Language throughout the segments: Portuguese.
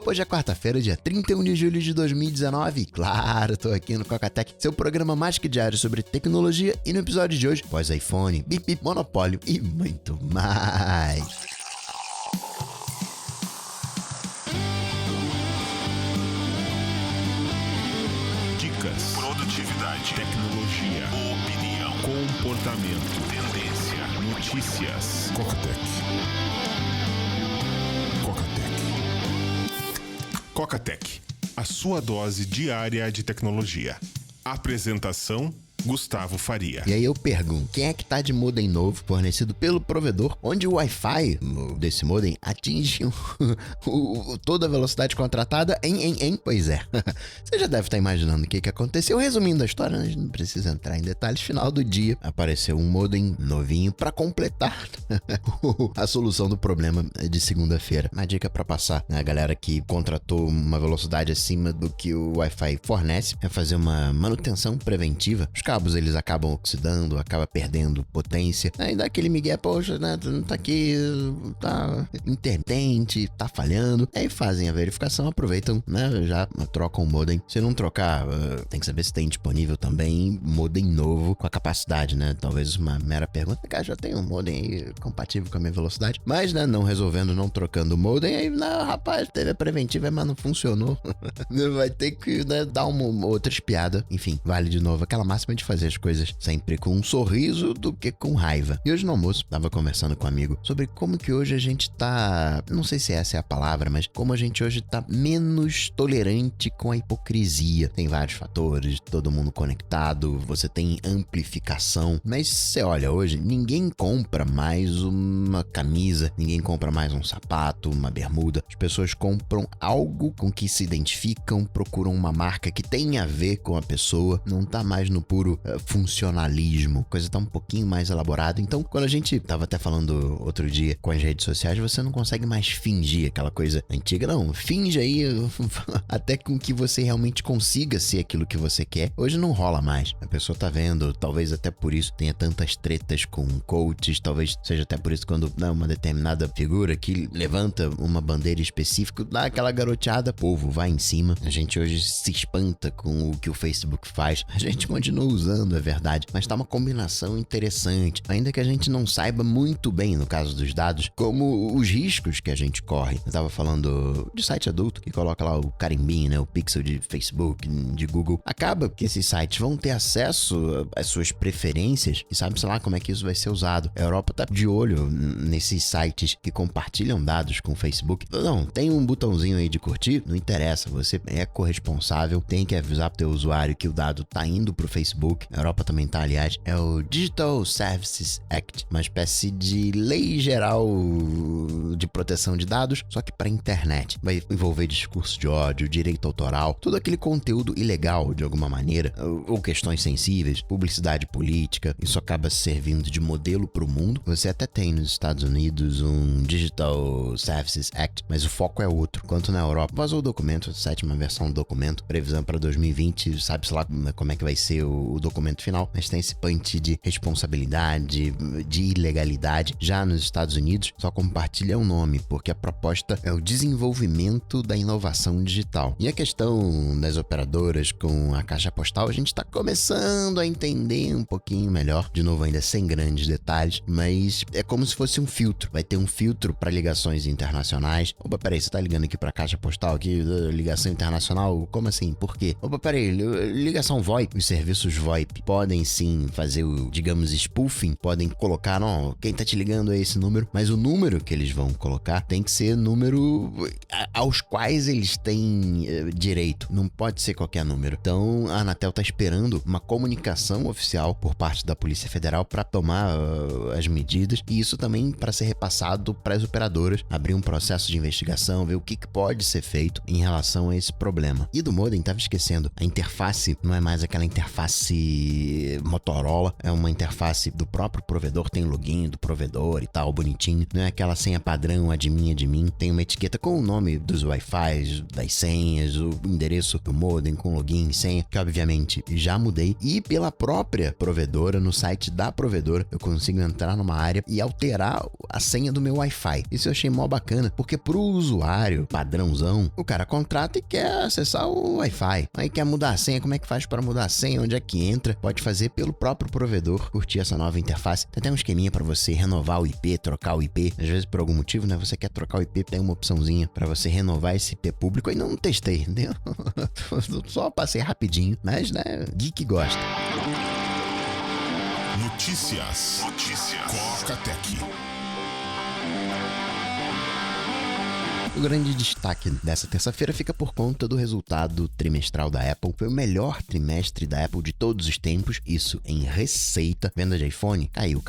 Hoje é quarta-feira, dia 31 de julho de 2019. Claro, tô aqui no Cocatec, seu programa mais que diário sobre tecnologia. E no episódio de hoje, pós-iPhone, bip bip, monopólio e muito mais. Dicas, produtividade, tecnologia, opinião, comportamento, tendência, notícias. Cocatec. Cocatec, a sua dose diária de tecnologia. Apresentação: Gustavo Faria. E aí eu pergunto, quem é que tá de modem novo fornecido pelo provedor, onde o Wi-Fi desse modem atinge toda a velocidade contratada em... Pois é, você já deve estar imaginando o que aconteceu. Resumindo a história, a gente não precisa entrar em detalhes. Final do dia, apareceu um modem novinho para completar a solução do problema de segunda-feira. Uma dica para passar, né, a galera que contratou uma velocidade acima do que o Wi-Fi fornece, é fazer uma manutenção preventiva. Os cabos, eles acabam oxidando, acaba perdendo potência. Aí dá aquele migué, poxa, né, tá aqui, tá intermitente, tá falhando. Aí fazem a verificação, aproveitam, né, já trocam o modem. Se não trocar, tem que saber se tem disponível também modem novo com a capacidade, né? Talvez uma mera pergunta, cara, já tem um modem aí compatível com a minha velocidade. Mas, né, não resolvendo, não trocando o modem, aí, não, rapaz, teve a preventiva, mas não funcionou. Vai ter que, né, dar uma outra espiada. Enfim, vale de novo aquela máxima de fazer as coisas sempre com um sorriso do que com raiva. E hoje no almoço, tava conversando com um amigo sobre como que hoje a gente tá, não sei se essa é a palavra, mas como a gente hoje tá menos tolerante com a hipocrisia. Tem vários fatores, todo mundo conectado, você tem amplificação, mas você olha hoje, ninguém compra mais uma camisa, ninguém compra mais um sapato, uma bermuda. As pessoas compram algo com que se identificam, procuram uma marca que tenha a ver com a pessoa, não tá mais no puro funcionalismo, coisa tá um pouquinho mais elaborada. Então, quando a gente tava até falando outro dia com as redes sociais, você não consegue mais fingir aquela coisa antiga, não. Finge aí até com que você realmente consiga ser aquilo que você quer. Hoje não rola mais. A pessoa tá vendo, talvez até por isso tenha tantas tretas com coaches, talvez seja até por isso quando uma determinada figura que levanta uma bandeira específica, dá aquela garoteada, povo vai em cima. A gente hoje se espanta com o que o Facebook faz. A gente continua usando, é verdade, mas tá uma combinação interessante, ainda que a gente não saiba muito bem, no caso dos dados, como os riscos que a gente corre. Eu tava falando de site adulto que coloca lá o carimbinho, né, o pixel de Facebook, de Google. Acaba que esses sites vão ter acesso às suas preferências e sabe, sei lá, como é que isso vai ser usado. A Europa tá de olho nesses sites que compartilham dados com o Facebook. Não, tem um botãozinho aí de curtir, não interessa, você é corresponsável, tem que avisar pro teu usuário que o dado tá indo pro Facebook. A Europa também tá, aliás, é o Digital Services Act, uma espécie de lei geral de proteção de dados, só que para internet. Vai envolver discurso de ódio, direito autoral, todo aquele conteúdo ilegal de alguma maneira, ou questões sensíveis, publicidade política. Isso acaba servindo de modelo para o mundo. Você até tem nos Estados Unidos um Digital Services Act, mas o foco é outro. Quanto na Europa, vazou o documento, a 7ª versão do documento, previsão para 2020, sabe-se lá como é que vai ser o documento final, mas tem esse punch de responsabilidade, de ilegalidade. Já nos Estados Unidos, só compartilha o nome, porque a proposta é o desenvolvimento da inovação digital. E a questão das operadoras com a caixa postal, a gente está começando a entender um pouquinho melhor, de novo ainda sem grandes detalhes, mas é como se fosse um filtro. Vai ter um filtro para ligações internacionais. Opa, peraí, você tá ligando aqui para caixa postal aqui, ligação internacional? Como assim? Por quê? Opa, peraí, ligação VoIP. Os serviços VoIP podem sim fazer o, digamos, spoofing, podem colocar, não, quem tá te ligando é esse número, mas o número que eles vão colocar tem que ser número aos quais eles têm direito, não pode ser qualquer número. Então a Anatel tá esperando uma comunicação oficial por parte da Polícia Federal para tomar as medidas, e isso também para ser repassado para as operadoras, abrir um processo de investigação, ver o que pode ser feito em relação a esse problema. E do modem, tava esquecendo, a interface não é mais aquela interface Motorola, é uma interface do próprio provedor, tem login do provedor e tal, bonitinho, não é aquela senha padrão, admin, tem uma etiqueta com o nome nome dos Wi-Fi, das senhas, o endereço do modem com login e senha, que obviamente já mudei, e pela própria provedora, no site da provedora, eu consigo entrar numa área e alterar a senha do meu Wi-Fi. Isso eu achei mó bacana, porque pro usuário padrãozão, o cara contrata e quer acessar o Wi-Fi. Aí quer mudar a senha, como é que faz para mudar a senha? Onde é que entra? Pode fazer pelo próprio provedor, curtir essa nova interface. Tem até um esqueminha para você renovar o IP, trocar o IP. Às vezes, por algum motivo, né, você quer trocar o IP, tem uma opçãozinha para você renovar esse IP público. Aí não testei, entendeu? Só passei rapidinho, mas, né, geek gosta. Notícias. Coca Tech. O grande destaque dessa terça-feira fica por conta do resultado trimestral da Apple. Foi o melhor trimestre da Apple de todos os tempos, isso em receita. Venda de iPhone caiu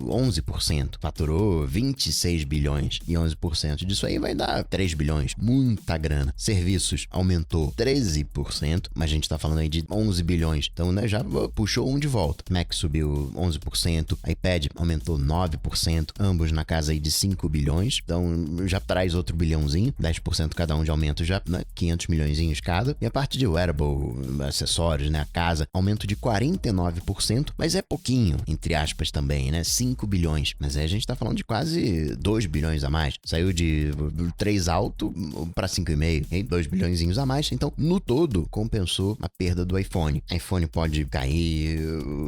11%, faturou 26 bilhões e 11% disso aí vai dar 3 bilhões, muita grana. Serviços aumentou 13%, mas a gente tá falando aí de 11 bilhões, então né, já puxou um de volta. Mac subiu 11%, iPad aumentou 9%, ambos na casa aí de 5 bilhões, então já traz outro bilhão 10% cada um de aumento já, né? 500 milhões cada. E a parte de wearable, acessórios, né? A casa, aumento de 49%, mas é pouquinho, entre aspas também, né? 5 bilhões. Mas aí a gente tá falando de quase 2 bilhões a mais. Saiu de 3 alto para 5,5, 2 bilhõezinhos a mais. Então, no todo, compensou a perda do iPhone. iPhone pode cair,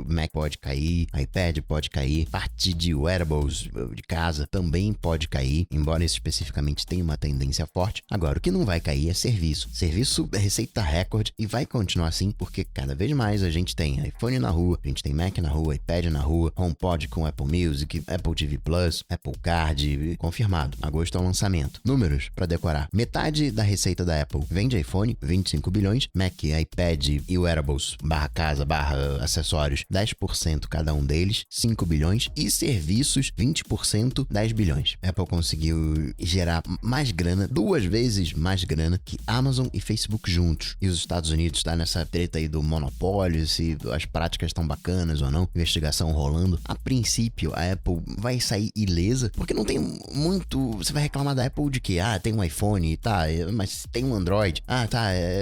Mac pode cair, iPad pode cair. Parte de wearables de casa também pode cair, embora esse especificamente tenha uma tendência forte. Agora, o que não vai cair é serviço. Serviço é receita recorde e vai continuar assim porque cada vez mais a gente tem iPhone na rua, a gente tem Mac na rua, iPad na rua, HomePod com Apple Music, Apple TV Plus, Apple Card, confirmado. Agosto é o lançamento. Números para decorar. Metade da receita da Apple vem de iPhone, 25 bilhões, Mac, iPad e wearables, /casa, /acessórios, 10% cada um deles, 5 bilhões e serviços, 20%, 10 bilhões. Apple conseguiu gerar mais grana, 2 vezes mais grana que Amazon e Facebook juntos. E os Estados Unidos tá nessa treta aí do monopólio, se as práticas estão bacanas ou não, investigação rolando. A princípio, a Apple vai sair ilesa, porque não tem muito... Você vai reclamar da Apple de que, tem um iPhone, tá, mas tem um Android.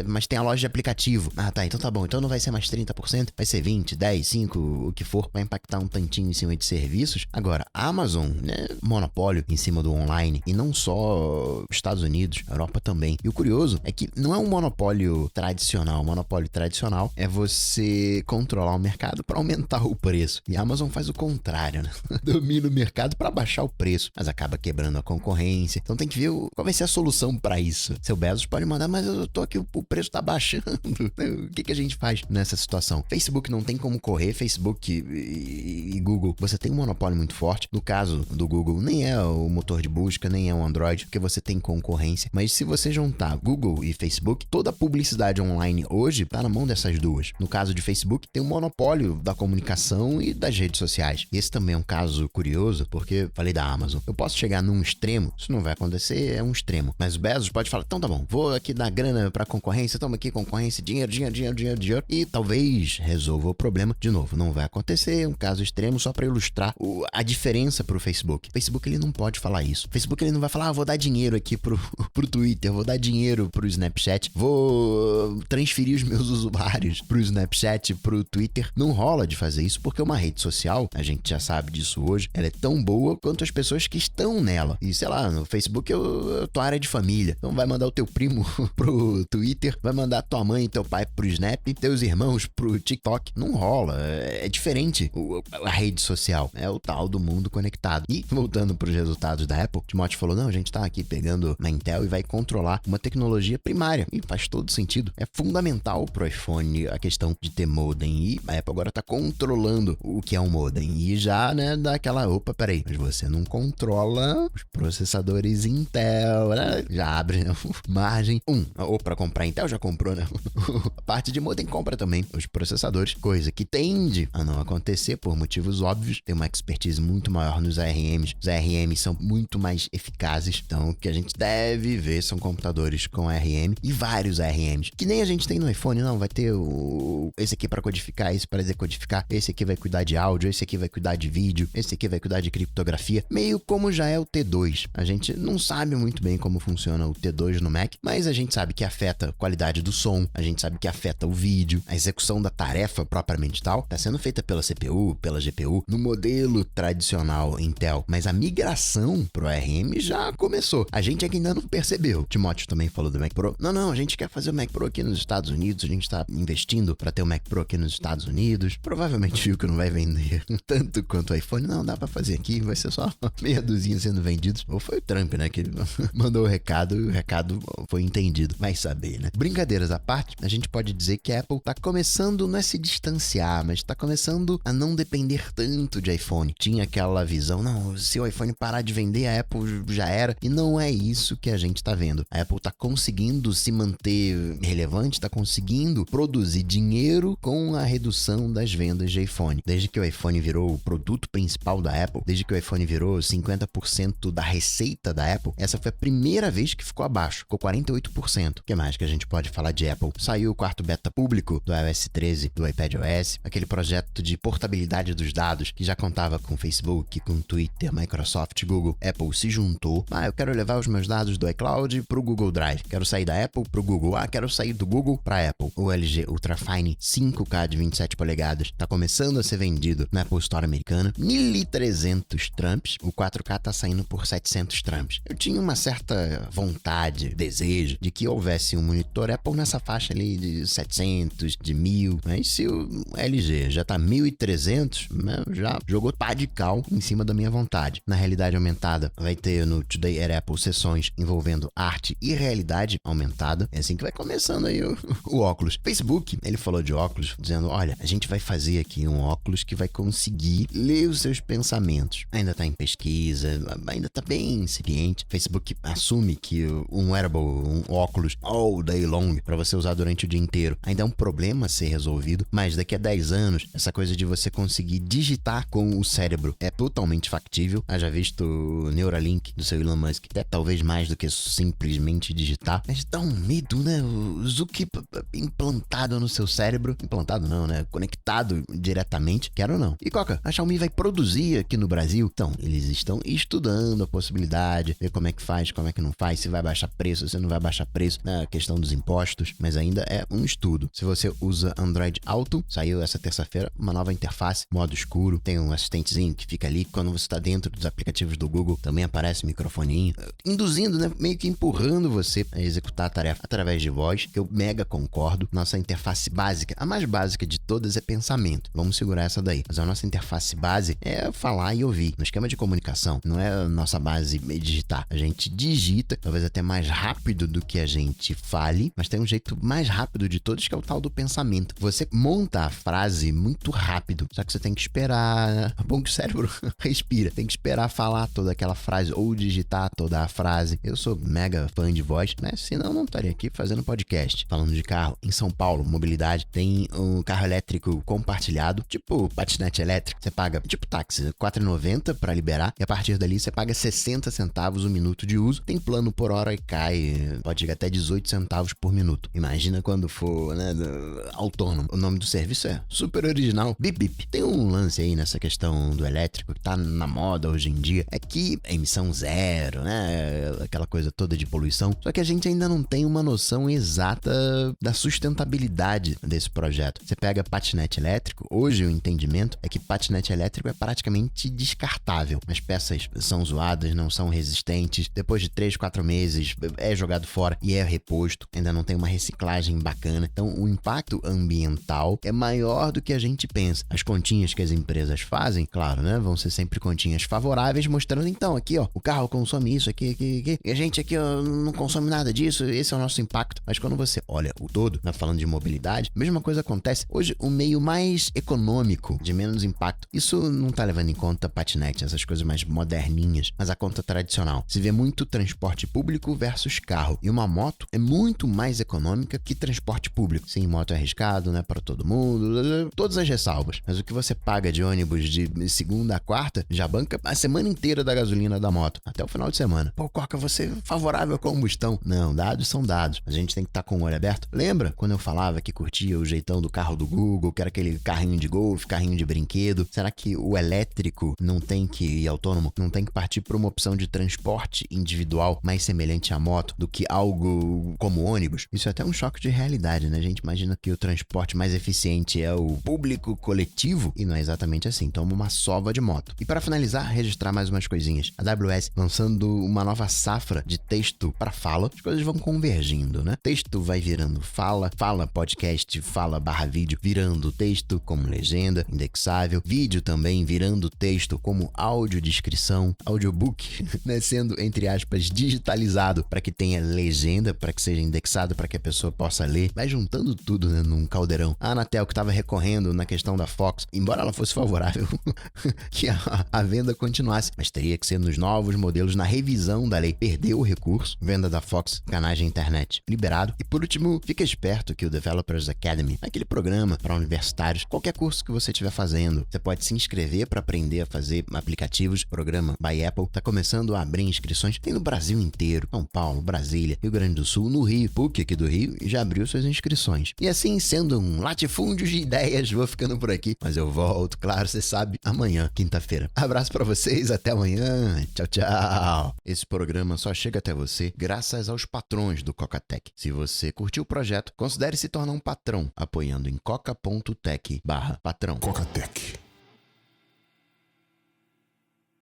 Mas tem a loja de aplicativo. Tá, então tá bom. Então não vai ser mais 30%, vai ser 20, 10, 5, o que for. Vai impactar um tantinho em cima de serviços. Agora, a Amazon, né, monopólio em cima do online, e não só Estados Unidos, Europa também. E o curioso é que não é um monopólio tradicional. O monopólio tradicional é você controlar o mercado para aumentar o preço. E a Amazon faz o contrário, né? Domina o mercado para baixar o preço, mas acaba quebrando a concorrência. Então tem que ver qual vai ser a solução para isso. Seu Bezos pode mandar, mas eu tô aqui, o preço tá baixando. O que a gente faz nessa situação? Facebook não tem como correr. Facebook e Google, você tem um monopólio muito forte. No caso do Google, nem é o motor de busca, nem é o Android, porque você tem concorrência. Mas se você juntar Google e Facebook, toda a publicidade online hoje tá na mão dessas duas. No caso de Facebook, tem um monopólio da comunicação e das redes sociais. Esse também é um caso curioso, porque falei da Amazon. Eu posso chegar num extremo, isso não vai acontecer, é um extremo. Mas o Bezos pode falar, então tá bom, vou aqui dar grana pra concorrência, toma aqui concorrência, dinheiro, e talvez resolva o problema. De novo, não vai acontecer, é um caso extremo, só pra ilustrar a diferença pro Facebook. O Facebook, ele não pode falar isso. O Facebook, ele não vai falar, vou dar dinheiro aqui pro Twitter, vou dar dinheiro pro Snapchat, vou transferir os meus usuários pro Snapchat, pro Twitter. Não rola de fazer isso, porque uma rede social, a gente já sabe disso hoje, ela é tão boa quanto as pessoas que estão nela. E sei lá, no Facebook é tua área de família. Então vai mandar o teu primo pro Twitter, vai mandar tua mãe e teu pai pro Snap, teus irmãos pro TikTok. Não rola, é diferente a rede social. É o tal do mundo conectado. E voltando pros resultados da Apple, Timóteo falou, não, a gente tá aqui pegando na Intel e vai controlar uma tecnologia primária. E faz todo sentido. É fundamental pro iPhone a questão de ter modem. E a Apple agora tá controlando o que é um modem. E já, né, dá aquela, opa, peraí, mas você não controla os processadores Intel, né? Já abre, né, margem. Ou pra comprar Intel, já comprou, né? A parte de modem compra também os processadores, coisa que tende a não acontecer por motivos óbvios. Tem uma expertise muito maior nos ARMs. Os ARMs são muito mais eficazes. Então, o que a gente deve ver são computadores com ARM e vários ARMs, que nem a gente tem no iPhone, não, vai ter esse aqui para codificar, esse para decodificar, esse aqui vai cuidar de áudio, esse aqui vai cuidar de vídeo, esse aqui vai cuidar de criptografia, meio como já é o T2. A gente não sabe muito bem como funciona o T2 no Mac, mas a gente sabe que afeta a qualidade do som, a gente sabe que afeta o vídeo, a execução da tarefa propriamente tal, está sendo feita pela CPU, pela GPU, no modelo tradicional Intel, mas a migração pro ARM já começou. A gente é que ainda não percebeu. Timóteo também falou do Mac Pro. Não, a gente quer fazer o Mac Pro aqui nos Estados Unidos, a gente está investindo para ter o Mac Pro aqui nos Estados Unidos. Provavelmente viu que não vai vender tanto quanto o iPhone. Não, dá para fazer aqui, vai ser só meia dúzia sendo vendidos. Ou foi o Trump, né, que mandou o recado e o recado foi entendido. Vai saber, né? Brincadeiras à parte, a gente pode dizer que a Apple tá começando não é se distanciar, mas tá começando a não depender tanto de iPhone. Tinha aquela visão, não, se o iPhone parar de vender, a Apple já era. E não é isso que a gente tá vendo. A Apple tá conseguindo se manter relevante, tá conseguindo produzir dinheiro com a redução das vendas de iPhone. Desde que o iPhone virou o produto principal da Apple, desde que o iPhone virou 50% da receita da Apple, essa foi a primeira vez que ficou abaixo, ficou 48%. O que mais que a gente pode falar de Apple? Saiu o quarto beta público do iOS 13, do iPadOS, aquele projeto de portabilidade dos dados que já contava com Facebook, com Twitter, Microsoft, Google. Apple se juntou. Eu quero levar os meus dados do iCloud pro Google Drive. Quero sair da Apple pro Google. Quero sair do Google pra Apple. O LG Ultrafine 5K de 27 polegadas tá começando a ser vendido na Apple Store americana. 1.300 trumps. O 4K tá saindo por 700 trumps. Eu tinha uma certa vontade, desejo de que houvesse um monitor Apple nessa faixa ali de 700, de 1.000. Mas se o LG já tá 1.300, já jogou pá de cal em cima da minha vontade. Na realidade aumentada, vai ter no Today at Apple sessões envolvendo arte e realidade aumentada. É assim que vai começando aí o óculos. Facebook, ele falou de óculos, dizendo, olha, a gente vai fazer aqui um óculos que vai conseguir ler os seus pensamentos. Ainda tá em pesquisa, ainda tá bem incipiente. Facebook assume que um wearable, um óculos all day long, para você usar durante o dia inteiro, ainda é um problema a ser resolvido, mas daqui a 10 anos, essa coisa de você conseguir digitar com o cérebro é totalmente factível. Haja visto o Neuralink do seu Elon Musk, até talvez mais do que simplesmente digitar, mas dá um medo, né? O Zuki implantado no seu cérebro, implantado não, né? Conectado diretamente, quero não. E Coca, a Xiaomi vai produzir aqui no Brasil? Então, eles estão estudando a possibilidade, ver como é que faz, como é que não faz, se vai baixar preço, se não vai baixar preço, na questão dos impostos, mas ainda é um estudo. Se você usa Android Auto, saiu essa terça-feira uma nova interface, modo escuro, tem um assistentezinho que fica ali, quando você está dentro dos aplicativos do Google, também aparece o microfoninho, induzindo, né, meio que empurrando você a executar a tarefa através de voz, que eu mega concordo. Nossa interface básica, a mais básica de todas é pensamento, vamos segurar essa daí, mas a nossa interface base é falar e ouvir, no esquema de comunicação, não é a nossa base digitar, a gente digita, talvez até mais rápido do que a gente fale, mas tem um jeito mais rápido de todos, que é o tal do pensamento. Você monta a frase muito rápido, só que você tem que esperar, é bom que o cérebro respira, tem que esperar falar toda aquela frase ou digitar toda a frase. Eu sou mega fã de voz, né? Senão não estaria aqui fazendo podcast. Falando de carro, em São Paulo, mobilidade, tem um carro elétrico compartilhado, tipo patinete elétrico. Você paga, tipo táxi, R$4,90 para liberar, e a partir dali você paga 60 centavos o minuto de uso. Tem plano por hora e cai, pode chegar até 18 centavos por minuto. Imagina quando for, né, autônomo. O nome do serviço é super original, Bip Bip. Tem um lance aí nessa questão do elétrico que tá na moda hoje em dia, é que é emissão zero, né, aquela coisa toda de poluição, só que a gente ainda não tem uma noção exata da sustentabilidade desse projeto. Você pega patinete elétrico, hoje o entendimento é que patinete elétrico é praticamente descartável. As peças são zoadas, não são resistentes, depois de 3, 4 meses é jogado fora e é reposto, ainda não tem uma reciclagem bacana. Então o impacto ambiental é maior do que a gente pensa. As continhas que as empresas fazem, claro, né, vão ser sempre continhas favoráveis, mostrando então aqui, ó, o carro consome isso, aqui, e a gente aqui, ó, não consome nada disso, esse é o nosso impacto. Mas quando você olha o todo, né, falando de mobilidade, a mesma coisa acontece. Hoje, o meio mais econômico, de menos impacto, isso não tá levando em conta patinete, essas coisas mais moderninhas, mas a conta tradicional. Se vê muito transporte público versus carro. E uma moto é muito mais econômica que transporte público. Sim, moto é arriscado, né, para todo mundo, todas as ressalvas. Mas o que você paga de ônibus de segunda a quarta, já banca a semana inteira da gasolina da moto, até o final de semana. pô, Coca, você é favorável à combustão. Não, dados são dados. A gente tem que estar com o olho aberto. Lembra quando eu falava que curtia o jeitão do carro do Google, que era aquele carrinho de golfe, carrinho de brinquedo? Será que o elétrico não tem que ir autônomo? Não tem que partir para uma opção de transporte individual mais semelhante à moto do que algo como ônibus? Isso é até um choque de realidade, né? A gente imagina que o transporte mais eficiente é o público coletivo e não é exatamente assim. Toma uma sova de moto. E para finalizar, registrar mais umas coisinhas. A AWS lançando uma nova safra de texto para fala. As coisas vão convergindo, né? Texto vai virando fala, fala podcast, fala / vídeo virando texto como legenda, indexável, vídeo também virando texto como audiodescrição, audiobook, né? Sendo, entre aspas, digitalizado para que tenha legenda, para que seja indexado, para que a pessoa possa ler. Vai juntando tudo, né, num caldeirão. A Anatel, que estava recorrendo na questão da Fox, embora ela fosse favorável que a venda continuasse, mas teria que ser nos novos modelos, na revisão da lei. Perdeu o recurso, venda da Fox, canais de internet liberado. E por último, fica esperto que o Developers Academy, aquele programa para universitários, qualquer curso que você estiver fazendo, você pode se inscrever para aprender a fazer aplicativos. Programa by Apple está começando a abrir inscrições. Tem no Brasil inteiro, São Paulo, Brasília, Rio Grande do Sul, no Rio, PUC aqui do Rio, e já abriu suas inscrições. E assim, sendo um latifúndio de ideias, vou ficando por aqui, mas eu volto, claro, você sabe, amanhã, quinta-feira. Abraço pra vocês, até amanhã. Tchau, tchau. Esse programa só chega até você graças aos patrões do Coca-Tech. Se você curtiu o projeto, considere se tornar um patrão apoiando em coca.tech/patrão. Coca-Tech.